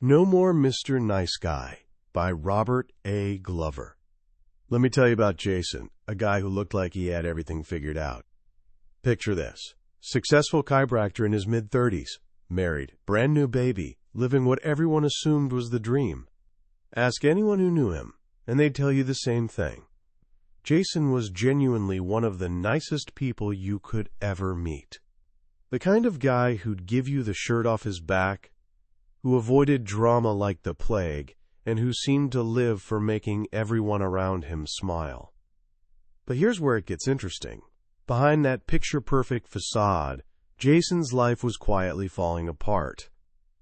No More Mr. Nice Guy by Robert A. Glover. Let me tell you about Jason, a guy who looked like he had everything figured out. Picture this. Successful chiropractor in his mid-30s, married, brand new baby, living what everyone assumed was the dream. Ask anyone who knew him, and they'd tell you the same thing. Jason was genuinely one of the nicest people you could ever meet. The kind of guy who'd give you the shirt off his back, who avoided drama like the plague, and who seemed to live for making everyone around him smile. But here's where it gets interesting. Behind that picture-perfect facade, Jason's life was quietly falling apart.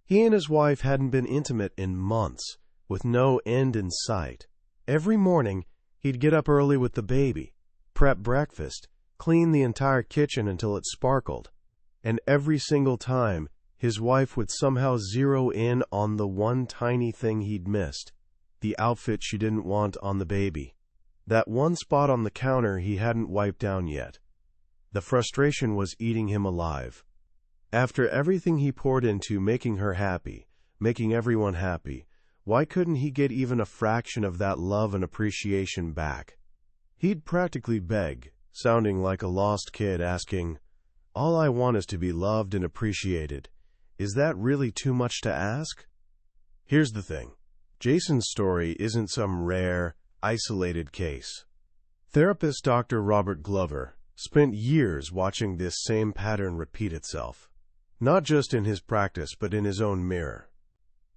He and his wife hadn't been intimate in months, with no end in sight. Every morning, he'd get up early with the baby, prep breakfast, clean the entire kitchen until it sparkled, and every single time, his wife would somehow zero in on the one tiny thing he'd missed, the outfit she didn't want on the baby. That one spot on the counter he hadn't wiped down yet. The frustration was eating him alive. After everything he poured into making her happy, making everyone happy, why couldn't he get even a fraction of that love and appreciation back? He'd practically beg, sounding like a lost kid asking, "All I want is to be loved and appreciated. Is that really too much to ask?" Here's the thing. Jason's story isn't some rare, isolated case. Therapist Dr. Robert Glover spent years watching this same pattern repeat itself, not just in his practice but in his own mirror.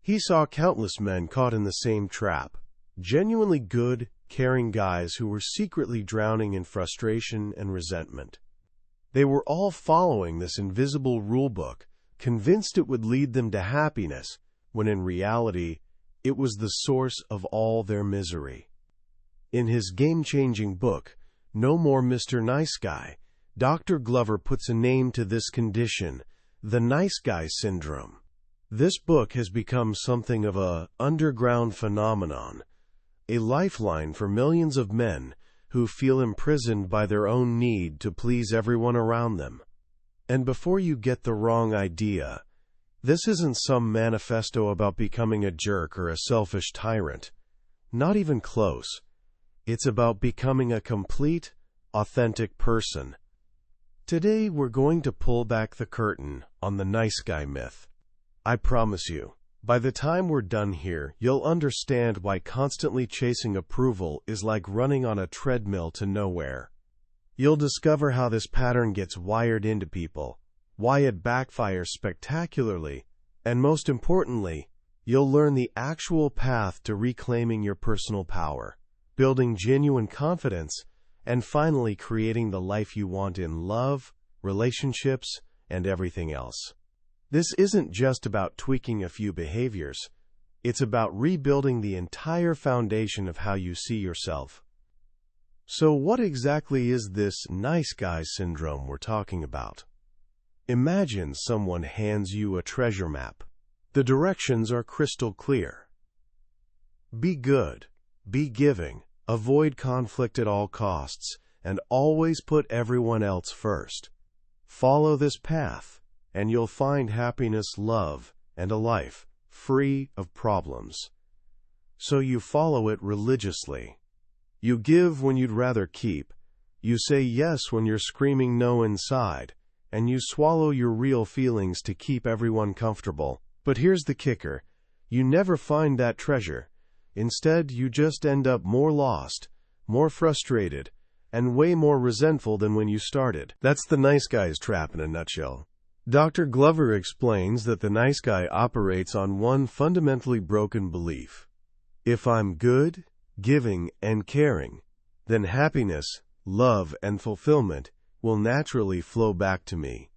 He saw countless men caught in the same trap, genuinely good, caring guys who were secretly drowning in frustration and resentment. They were all following this invisible rulebook, convinced it would lead them to happiness, when in reality, it was the source of all their misery. In his game-changing book, No More Mr. Nice Guy, Dr. Glover puts a name to this condition, the nice guy syndrome. This book has become something of an underground phenomenon, a lifeline for millions of men who feel imprisoned by their own need to please everyone around them. And before you get the wrong idea, this isn't some manifesto about becoming a jerk or a selfish tyrant. Not even close. It's about becoming a complete, authentic person. Today we're going to pull back the curtain on the nice guy myth. I promise you, by the time we're done here, you'll understand why constantly chasing approval is like running on a treadmill to nowhere. You'll discover how this pattern gets wired into people, why it backfires spectacularly, and most importantly, you'll learn the actual path to reclaiming your personal power, building genuine confidence, and finally creating the life you want in love, relationships, and everything else. This isn't just about tweaking a few behaviors. It's about rebuilding the entire foundation of how you see yourself. So what exactly is this nice guy syndrome we're talking about? Imagine someone hands you a treasure map. The directions are crystal clear. Be good, be giving, avoid conflict at all costs, and always put everyone else first. Follow this path, and you'll find happiness, love, and a life free of problems. So you follow it religiously. You give when you'd rather keep. You say yes when you're screaming no inside. And you swallow your real feelings to keep everyone comfortable. But here's the kicker. You never find that treasure. Instead, you just end up more lost, more frustrated, and way more resentful than when you started. That's the nice guy's trap in a nutshell. Dr. Glover explains that the nice guy operates on one fundamentally broken belief. If I'm good, giving, and caring, then happiness, love, and fulfillment will naturally flow back to me.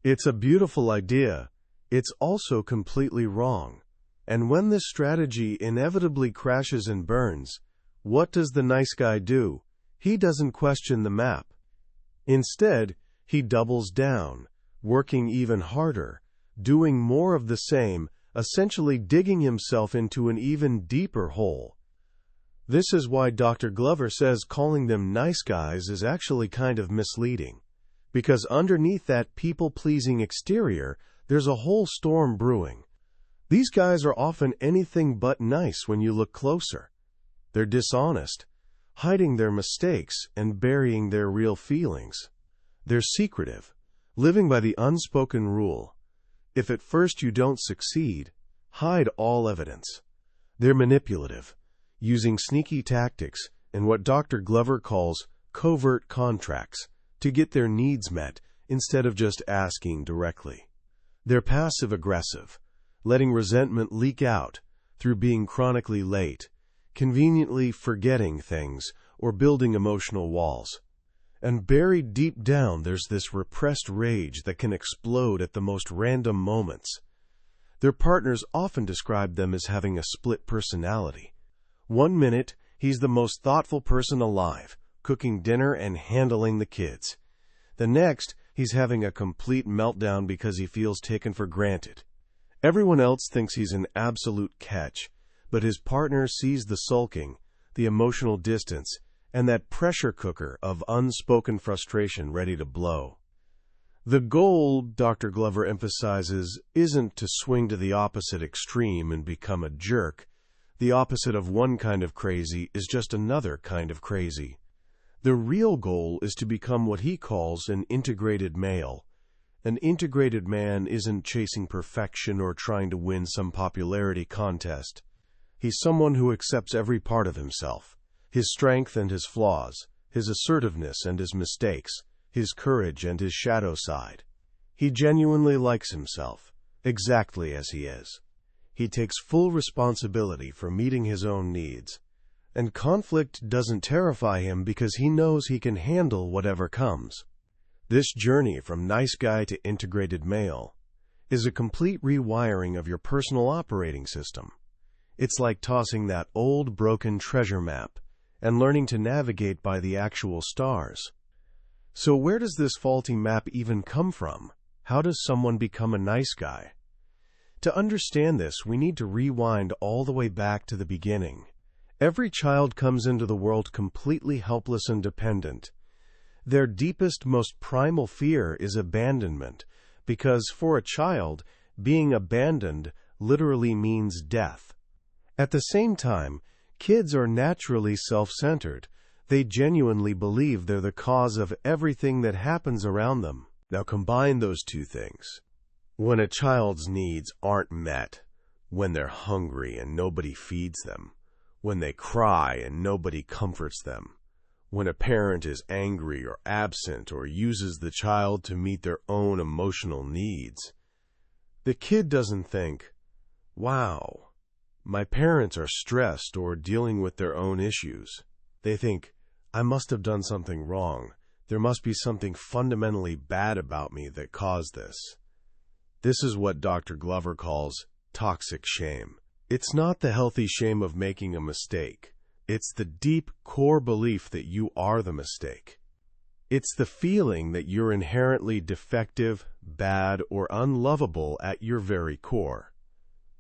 It's a beautiful idea. It's also completely wrong. And when this strategy inevitably crashes and burns, what does the nice guy do? He doesn't question the map. Instead, he doubles down, working even harder, doing more of the same, essentially digging himself into an even deeper hole. This is why Dr. Glover says calling them nice guys is actually kind of misleading, because underneath that people-pleasing exterior, there's a whole storm brewing. These guys are often anything but nice when you look closer. They're dishonest, hiding their mistakes and burying their real feelings. They're secretive, living by the unspoken rule: if at first you don't succeed, hide all evidence. They're manipulative, using sneaky tactics and what Dr. Glover calls covert contracts to get their needs met instead of just asking directly. They're passive-aggressive, letting resentment leak out through being chronically late, conveniently forgetting things, or building emotional walls. And buried deep down, there's this repressed rage that can explode at the most random moments. Their partners often describe them as having a split personality. One minute, he's the most thoughtful person alive, cooking dinner and handling the kids. The next, he's having a complete meltdown because he feels taken for granted. Everyone else thinks he's an absolute catch, but his partner sees the sulking, the emotional distance, and that pressure cooker of unspoken frustration ready to blow. The goal, Dr. Glover emphasizes, isn't to swing to the opposite extreme and become a jerk. The opposite of one kind of crazy is just another kind of crazy. The real goal is to become what he calls an integrated male. An integrated man isn't chasing perfection or trying to win some popularity contest. He's someone who accepts every part of himself: his strength and his flaws, his assertiveness and his mistakes, his courage and his shadow side. He genuinely likes himself, exactly as he is. He takes full responsibility for meeting his own needs. And conflict doesn't terrify him because he knows he can handle whatever comes. This journey from nice guy to integrated male is a complete rewiring of your personal operating system. It's like tossing that old broken treasure map and learning to navigate by the actual stars. So where does this faulty map even come from? How does someone become a nice guy? To understand this, we need to rewind all the way back to the beginning. Every child comes into the world completely helpless and dependent. Their deepest, most primal fear is abandonment, because for a child, being abandoned literally means death. At the same time, kids are naturally self-centered. They genuinely believe they're the cause of everything that happens around them. Now combine those two things. When a child's needs aren't met, when they're hungry and nobody feeds them, when they cry and nobody comforts them, when a parent is angry or absent or uses the child to meet their own emotional needs, the kid doesn't think, "Wow, my parents are stressed or dealing with their own issues." They think, "I must have done something wrong. There must be something fundamentally bad about me that caused this." This is what Dr. Glover calls toxic shame. It's not the healthy shame of making a mistake. It's the deep core belief that you are the mistake. It's the feeling that you're inherently defective, bad, or unlovable at your very core.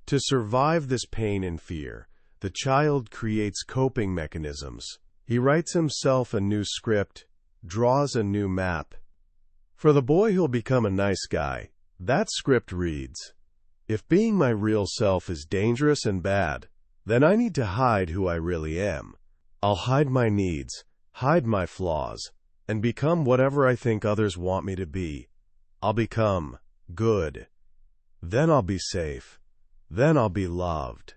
To survive this pain and fear, the child creates coping mechanisms. He writes himself a new script, draws a new map. For the boy who'll become a nice guy, that script reads, "If being my real self is dangerous and bad, then I need to hide who I really am. I'll hide my needs, hide my flaws, and become whatever I think others want me to be. I'll become good. Then I'll be safe. Then I'll be loved."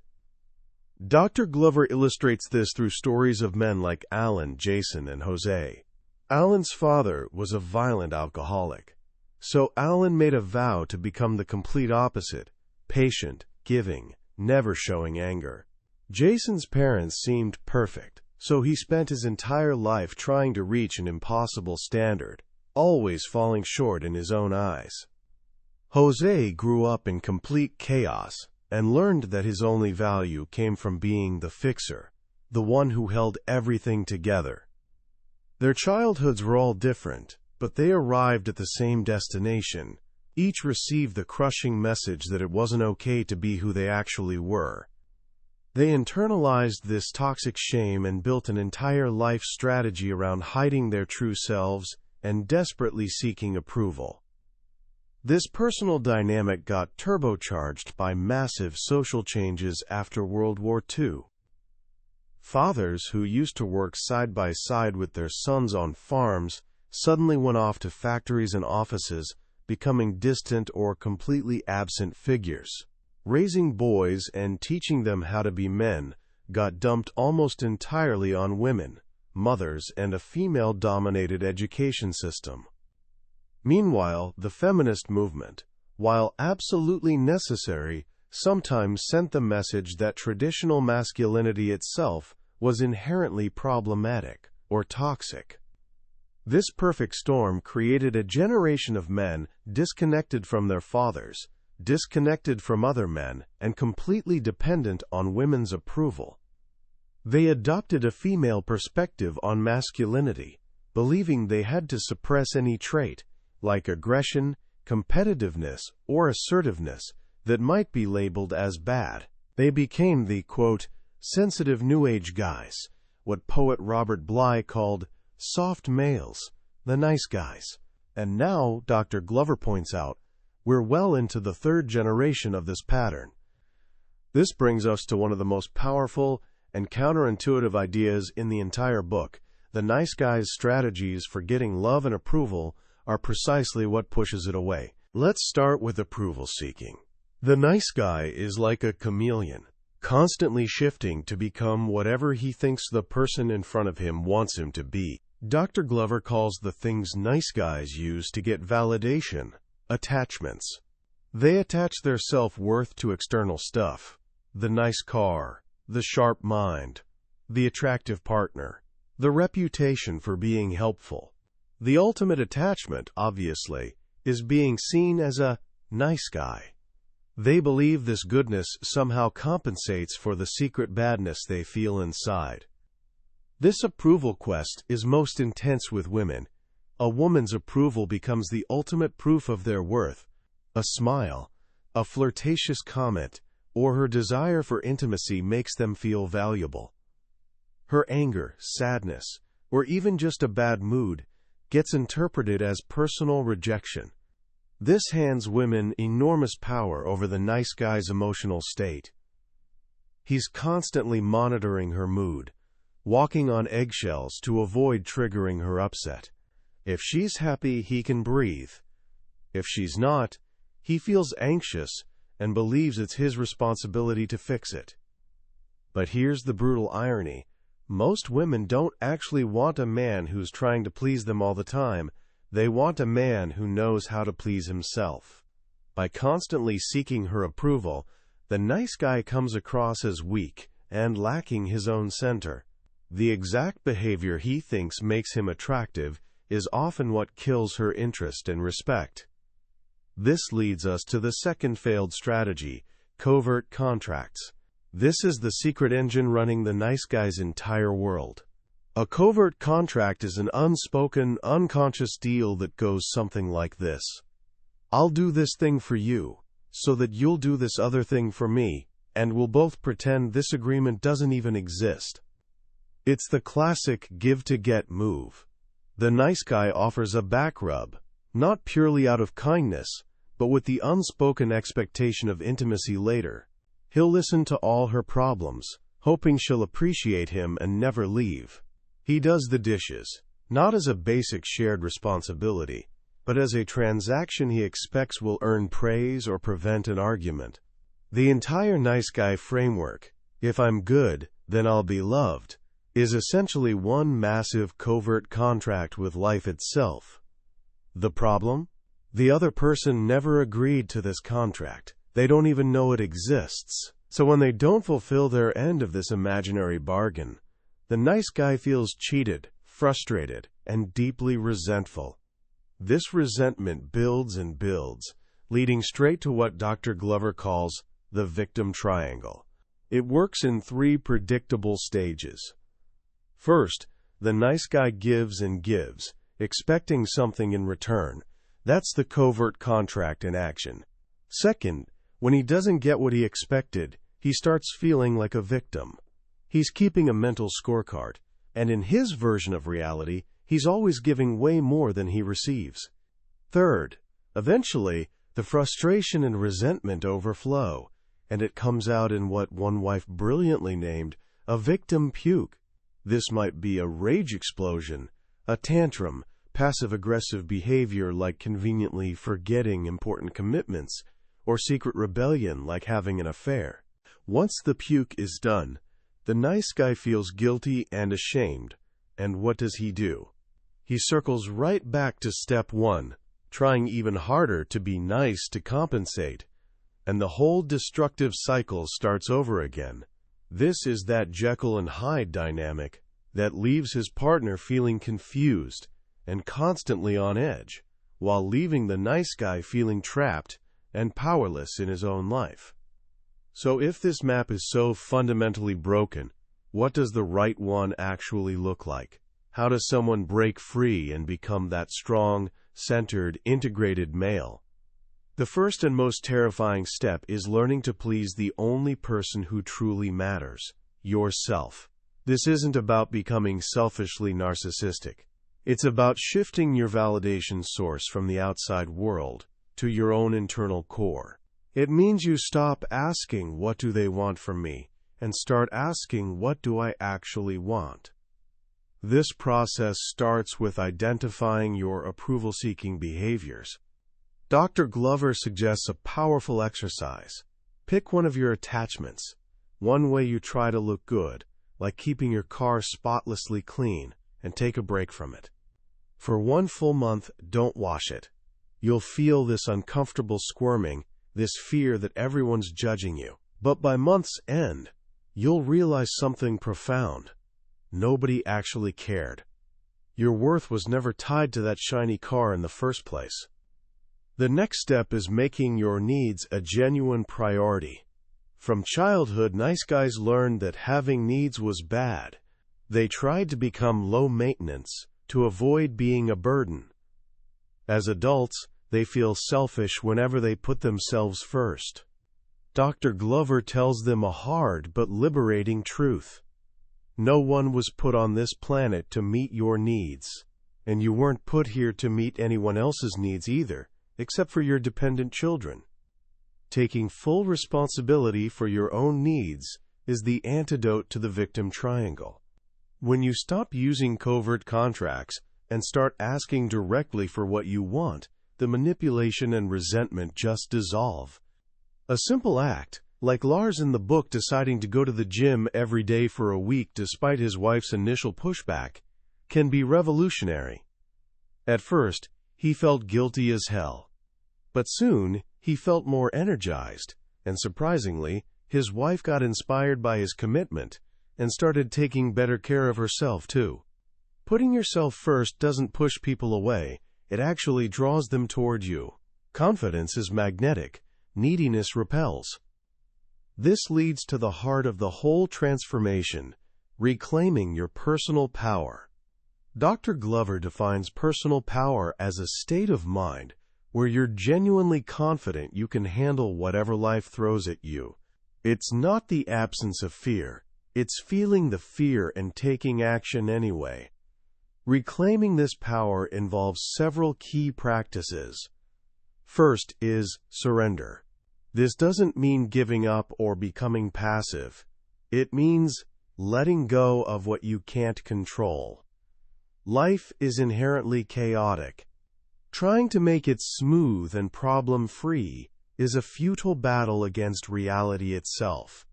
Dr. Glover illustrates this through stories of men like Alan, Jason, and Jose. Alan's father was a violent alcoholic. So Alan made a vow to become the complete opposite: patient, giving, never showing anger. Jason's parents seemed perfect, so he spent his entire life trying to reach an impossible standard, always falling short in his own eyes. Jose grew up in complete chaos and learned that his only value came from being the fixer, the one who held everything together. Their childhoods were all different, but they arrived at the same destination. Each received the crushing message that it wasn't okay to be who they actually were. They internalized this toxic shame and built an entire life strategy around hiding their true selves and desperately seeking approval. This personal dynamic got turbocharged by massive social changes after World War II. Fathers who used to work side by side with their sons on farms suddenly went off to factories and offices, becoming distant or completely absent figures. Raising boys and teaching them how to be men got dumped almost entirely on women, mothers, and a female-dominated education system. Meanwhile, the feminist movement, while absolutely necessary, sometimes sent the message that traditional masculinity itself was inherently problematic or toxic. This perfect storm created a generation of men disconnected from their fathers, disconnected from other men, and completely dependent on women's approval. They adopted a female perspective on masculinity, believing they had to suppress any trait, like aggression, competitiveness, or assertiveness, that might be labeled as bad. They became the, quote, sensitive New Age guys, what poet Robert Bly called soft males, the nice guys. And now, Dr. Glover points out, we're well into the third generation of this pattern. This brings us to one of the most powerful and counterintuitive ideas in the entire book. The nice guy's strategies for getting love and approval are precisely what pushes it away. Let's start with approval seeking. The nice guy is like a chameleon, constantly shifting to become whatever he thinks the person in front of him wants him to be. Dr. Glover calls the things nice guys use to get validation attachments. They attach their self-worth to external stuff: the nice car, the sharp mind, the attractive partner, the reputation for being helpful. The ultimate attachment, obviously, is being seen as a nice guy. They believe this goodness somehow compensates for the secret badness they feel inside. This approval quest is most intense with women. A woman's approval becomes the ultimate proof of their worth. A smile, a flirtatious comment, or her desire for intimacy makes them feel valuable. Her anger, sadness, or even just a bad mood gets interpreted as personal rejection. This hands women enormous power over the nice guy's emotional state. He's constantly monitoring her mood, walking on eggshells to avoid triggering her upset. If she's happy, he can breathe. If she's not, he feels anxious and believes it's his responsibility to fix it. But here's the brutal irony. Most women don't actually want a man who's trying to please them all the time. They want a man who knows how to please himself. By constantly seeking her approval, the nice guy comes across as weak and lacking his own center. The exact behavior he thinks makes him attractive is often what kills her interest and respect. This leads us to the second failed strategy: covert contracts. This is the secret engine running the nice guy's entire world. A covert contract is an unspoken, unconscious deal that goes something like this: I'll do this thing for you, so that you'll do this other thing for me, and we'll both pretend this agreement doesn't even exist. It's the classic give-to-get move. The nice guy offers a back rub, not purely out of kindness, but with the unspoken expectation of intimacy later. He'll listen to all her problems, hoping she'll appreciate him and never leave. He does the dishes, not as a basic shared responsibility, but as a transaction he expects will earn praise or prevent an argument. The entire nice guy framework, if I'm good, then I'll be loved, is essentially one massive covert contract with life itself. The problem? The other person never agreed to this contract. They don't even know it exists. So when they don't fulfill their end of this imaginary bargain, the nice guy feels cheated, frustrated, and deeply resentful. This resentment builds and builds, leading straight to what Dr. Glover calls the victim triangle. It works in 3 predictable stages. First, the nice guy gives and gives, expecting something in return. That's the covert contract in action. Second, when he doesn't get what he expected, he starts feeling like a victim. He's keeping a mental scorecard, and in his version of reality, he's always giving way more than he receives. Third, Eventually, the frustration and resentment overflow, and it comes out in what one wife brilliantly named a victim puke. This might be a rage explosion, a tantrum, passive-aggressive behavior like conveniently forgetting important commitments, or secret rebellion like having an affair. Once the puke is done, the nice guy feels guilty and ashamed, and what does he do? He circles right back to step one, trying even harder to be nice to compensate, and the whole destructive cycle starts over again. This is that Jekyll and Hyde dynamic that leaves his partner feeling confused and constantly on edge, while leaving the nice guy feeling trapped and powerless in his own life. So if this map is so fundamentally broken, what does the right one actually look like? How does someone break free and become that strong, centered, integrated male? The first and most terrifying step is learning to please the only person who truly matters, yourself. This isn't about becoming selfishly narcissistic. It's about shifting your validation source from the outside world to your own internal core. It means you stop asking, "What do they want from me?" and start asking, "What do I actually want?" This process starts with identifying your approval-seeking behaviors. Dr. Glover suggests a powerful exercise. Pick one of your attachments, one way you try to look good, like keeping your car spotlessly clean, and take a break from it. For 1 full month, don't wash it. You'll feel this uncomfortable squirming, this fear that everyone's judging you. But by month's end, you'll realize something profound. Nobody actually cared. Your worth was never tied to that shiny car in the first place. The next step is making your needs a genuine priority. From childhood, nice guys learned that having needs was bad. They tried to become low maintenance, to avoid being a burden. As adults, they feel selfish whenever they put themselves first. Dr. Glover tells them a hard but liberating truth. No one was put on this planet to meet your needs, and you weren't put here to meet anyone else's needs either, except for your dependent children. Taking full responsibility for your own needs is the antidote to the victim triangle. When you stop using covert contracts and start asking directly for what you want, the manipulation and resentment just dissolve. A simple act, like Lars in the book deciding to go to the gym every day for a week despite his wife's initial pushback, can be revolutionary. At first, he felt guilty as hell. But soon, he felt more energized, and surprisingly, his wife got inspired by his commitment and started taking better care of herself too. Putting yourself first doesn't push people away, it actually draws them toward you. Confidence is magnetic, neediness repels. This leads to the heart of the whole transformation, reclaiming your personal power. Dr. Glover defines personal power as a state of mind where you're genuinely confident you can handle whatever life throws at you. It's not the absence of fear, it's feeling the fear and taking action anyway. Reclaiming this power involves several key practices. First is surrender. This doesn't mean giving up or becoming passive. It means letting go of what you can't control. Life is inherently chaotic. Trying to make it smooth and problem-free is a futile battle against reality itself.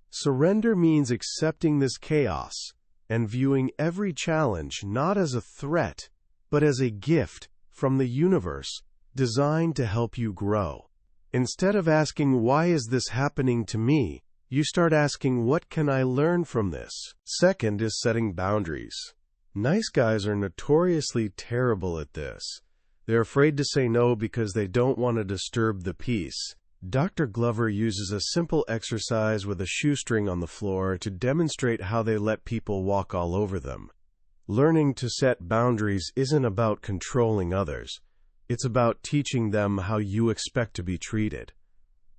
Surrender means accepting this chaos and viewing every challenge not as a threat, but as a gift from the universe designed to help you grow. Instead of asking, "Why is this happening to me?" you start asking, "What can I learn from this?" Second is setting boundaries. Nice guys are notoriously terrible at this. They're afraid to say no because they don't want to disturb the peace. Dr. Glover uses a simple exercise with a shoestring on the floor to demonstrate how they let people walk all over them. Learning to set boundaries isn't about controlling others. It's about teaching them how you expect to be treated.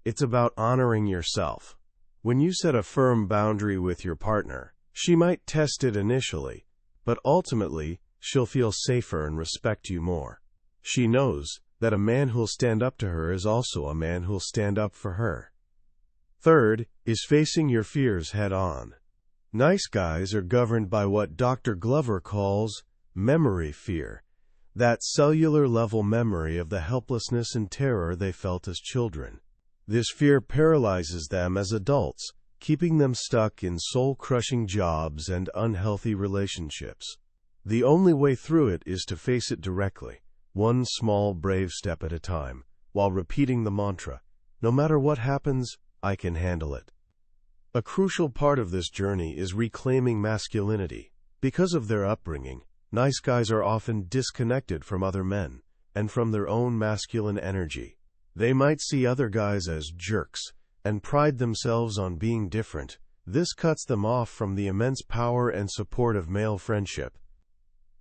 It's about honoring yourself. When you set a firm boundary with your partner, she might test it initially, but ultimately, she'll feel safer and respect you more. She knows that a man who'll stand up to her is also a man who'll stand up for her. Third is facing your fears head on. Nice guys are governed by what Dr. Glover calls memory fear, that cellular-level memory of the helplessness and terror they felt as children. This fear paralyzes them as adults, keeping them stuck in soul-crushing jobs and unhealthy relationships. The only way through it is to face it directly, one small, brave step at a time, while repeating the mantra, "No matter what happens, I can handle it." A crucial part of this journey is reclaiming masculinity. Because of their upbringing, nice guys are often disconnected from other men and from their own masculine energy. They might see other guys as jerks and pride themselves on being different. This cuts them off from the immense power and support of male friendship.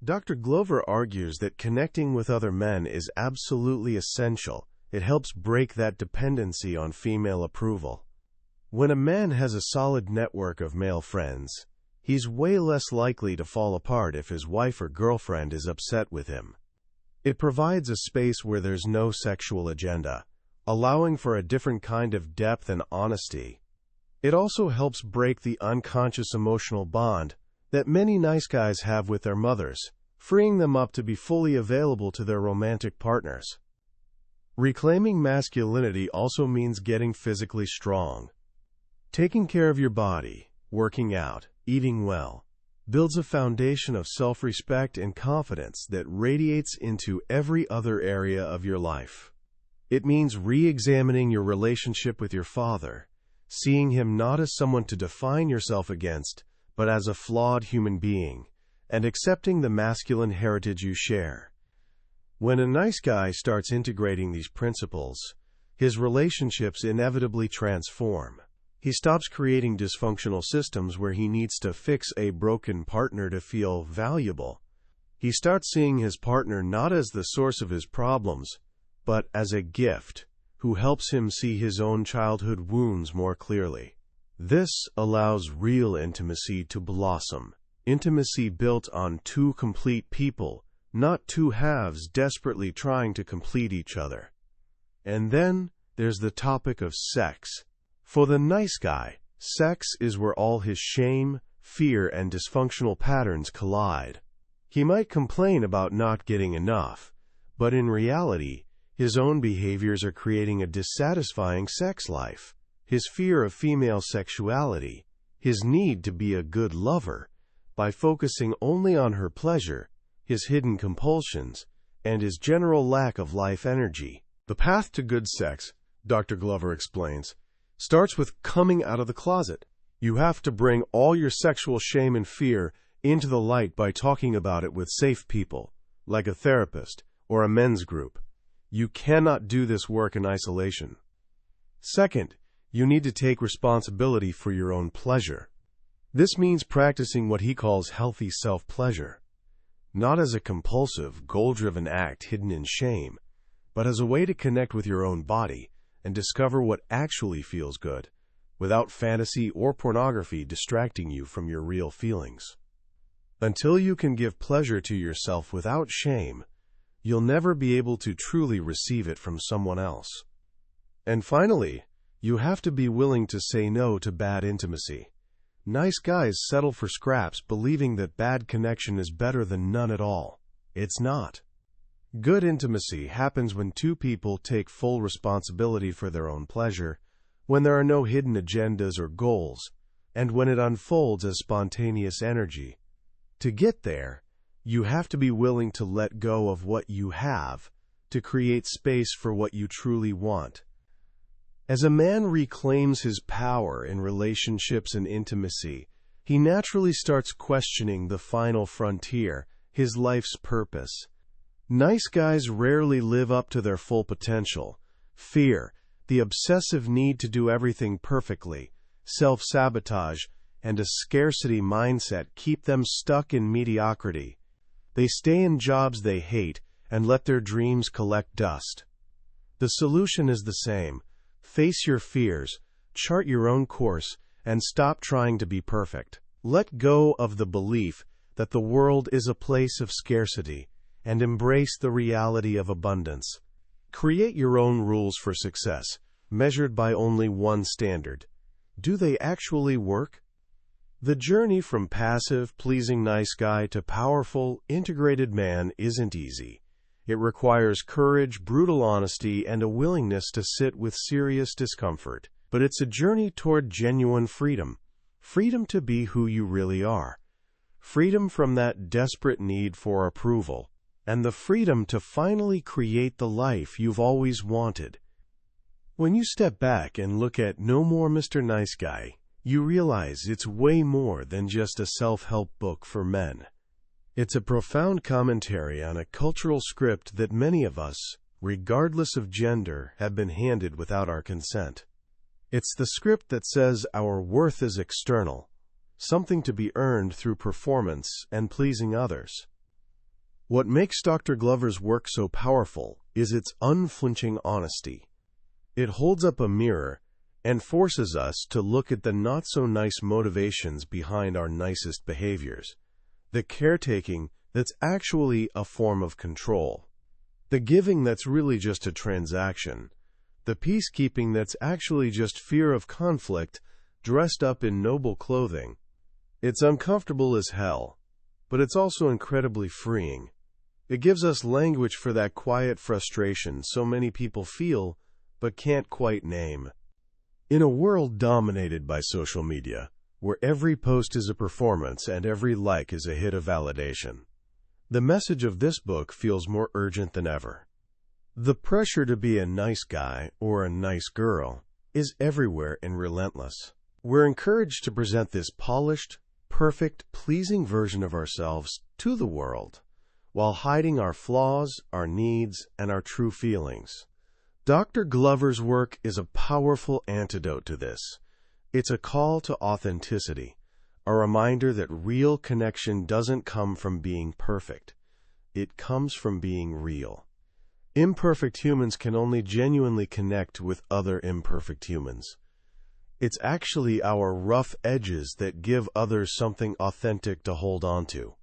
Dr. Glover argues that connecting with other men is absolutely essential. It helps break that dependency on female approval. When a man has a solid network of male friends, he's way less likely to fall apart if his wife or girlfriend is upset with him. It provides a space where there's no sexual agenda, allowing for a different kind of depth and honesty. It also helps break the unconscious emotional bond that many nice guys have with their mothers, freeing them up to be fully available to their romantic partners. Reclaiming masculinity also means getting physically strong. Taking care of your body, working out, eating well, builds a foundation of self-respect and confidence that radiates into every other area of your life. It means re-examining your relationship with your father, seeing him not as someone to define yourself against, but as a flawed human being, and accepting the masculine heritage you share. When a nice guy starts integrating these principles, his relationships inevitably transform. He stops creating dysfunctional systems where he needs to fix a broken partner to feel valuable. He starts seeing his partner not as the source of his problems, but as a gift, who helps him see his own childhood wounds more clearly. This allows real intimacy to blossom. Intimacy built on two complete people, not two halves desperately trying to complete each other. And then there's the topic of sex. For the nice guy, sex is where all his shame, fear, and dysfunctional patterns collide. He might complain about not getting enough, but in reality, his own behaviors are creating a dissatisfying sex life. His fear of female sexuality, his need to be a good lover, by focusing only on her pleasure, his hidden compulsions, and his general lack of life energy. The path to good sex, Dr. Glover explains, starts with coming out of the closet. You have to bring all your sexual shame and fear into the light by talking about it with safe people, like a therapist or a men's group. You cannot do this work in isolation. Second, you need to take responsibility for your own pleasure. This means practicing what he calls healthy self-pleasure, not as a compulsive, goal-driven act hidden in shame, but as a way to connect with your own body and discover what actually feels good, without fantasy or pornography distracting you from your real feelings. Until you can give pleasure to yourself without shame, you'll never be able to truly receive it from someone else. And finally, you have to be willing to say no to bad intimacy. Nice guys settle for scraps believing that bad connection is better than none at all. It's not. Good intimacy happens when two people take full responsibility for their own pleasure, when there are no hidden agendas or goals, and when it unfolds as spontaneous energy. To get there, you have to be willing to let go of what you have to create space for what you truly want. As a man reclaims his power in relationships and intimacy, he naturally starts questioning the final frontier, his life's purpose. Nice guys rarely live up to their full potential. Fear, the obsessive need to do everything perfectly, self-sabotage, and a scarcity mindset keep them stuck in mediocrity. They stay in jobs they hate and let their dreams collect dust. The solution is the same. Face your fears, chart your own course, and stop trying to be perfect. Let go of the belief that the world is a place of scarcity, and embrace the reality of abundance. Create your own rules for success, measured by only one standard. Do they actually work? The journey from passive, pleasing nice guy to powerful, integrated man isn't easy. It requires courage, brutal honesty, and a willingness to sit with serious discomfort. But it's a journey toward genuine freedom. Freedom to be who you really are. Freedom from that desperate need for approval. And the freedom to finally create the life you've always wanted. When you step back and look at No More Mr. Nice Guy, you realize it's way more than just a self-help book for men. It's a profound commentary on a cultural script that many of us, regardless of gender, have been handed without our consent. It's the script that says our worth is external, something to be earned through performance and pleasing others. What makes Dr. Glover's work so powerful is its unflinching honesty. It holds up a mirror and forces us to look at the not-so-nice motivations behind our nicest behaviors, the caretaking that's actually a form of control, the giving that's really just a transaction, the peacekeeping that's actually just fear of conflict dressed up in noble clothing. It's uncomfortable as hell, but it's also incredibly freeing. It gives us language for that quiet frustration so many people feel but can't quite name. In a world dominated by social media, where every post is a performance and every like is a hit of validation, the message of this book feels more urgent than ever. The pressure to be a nice guy or a nice girl is everywhere and relentless. We're encouraged to present this polished, perfect, pleasing version of ourselves to the world, while hiding our flaws, our needs, and our true feelings. Dr. Glover's work is a powerful antidote to this. It's a call to authenticity, a reminder that real connection doesn't come from being perfect. It comes from being real. Imperfect humans can only genuinely connect with other imperfect humans. It's actually our rough edges that give others something authentic to hold on to.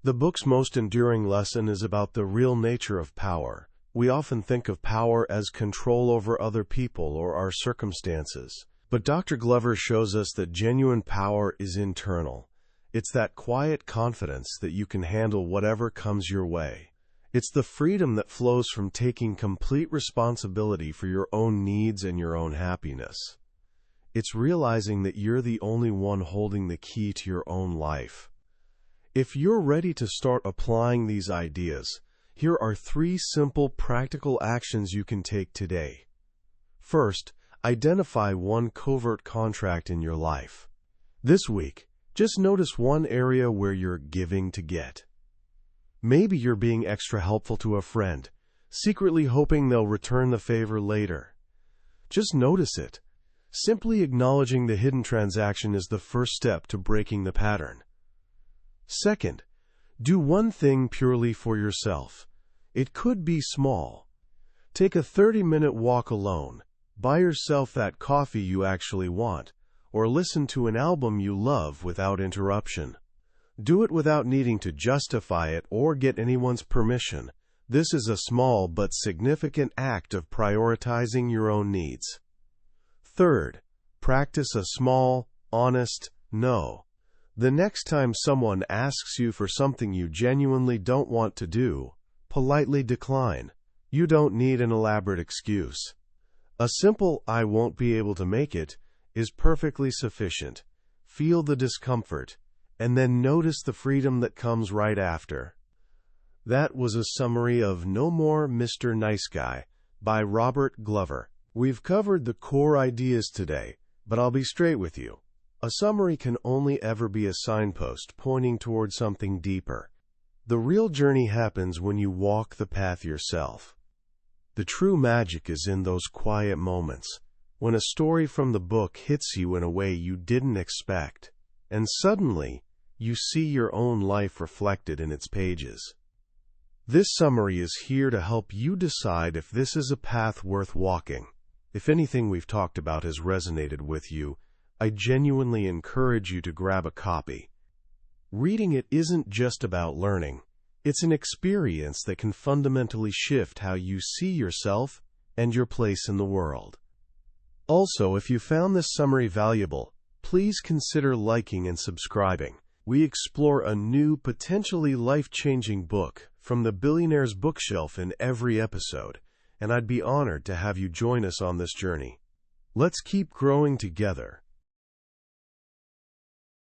The book's most enduring lesson is about the real nature of power. We often think of power as control over other people or our circumstances. But Dr. Glover shows us that genuine power is internal. It's that quiet confidence that you can handle whatever comes your way. It's the freedom that flows from taking complete responsibility for your own needs and your own happiness. It's realizing that you're the only one holding the key to your own life. If you're ready to start applying these ideas, here are 3 simple, practical actions you can take today. First, identify one covert contract in your life. This week, just notice one area where you're giving to get. Maybe you're being extra helpful to a friend, secretly hoping they'll return the favor later. Just notice it. Simply acknowledging the hidden transaction is the first step to breaking the pattern. Second, do one thing purely for yourself. It could be small. Take a 30-minute walk alone, buy yourself that coffee you actually want, or listen to an album you love without interruption. Do it without needing to justify it or get anyone's permission. This is a small but significant act of prioritizing your own needs. Third, practice a small, honest no. The next time someone asks you for something you genuinely don't want to do, politely decline. You don't need an elaborate excuse. A simple "I won't be able to make it" is perfectly sufficient. Feel the discomfort, and then notice the freedom that comes right after. That was a summary of No More Mr. Nice Guy by Robert Glover. We've covered the core ideas today, but I'll be straight with you. A summary can only ever be a signpost pointing toward something deeper. The real journey happens when you walk the path yourself. The true magic is in those quiet moments, when a story from the book hits you in a way you didn't expect, and suddenly you see your own life reflected in its pages. This summary is here to help you decide if this is a path worth walking. If anything we've talked about has resonated with you, I genuinely encourage you to grab a copy. Reading it isn't just about learning. It's an experience that can fundamentally shift how you see yourself and your place in the world. Also, if you found this summary valuable, please consider liking and subscribing. We explore a new, potentially life-changing book from the billionaire's bookshelf in every episode, and I'd be honored to have you join us on this journey. Let's keep growing together,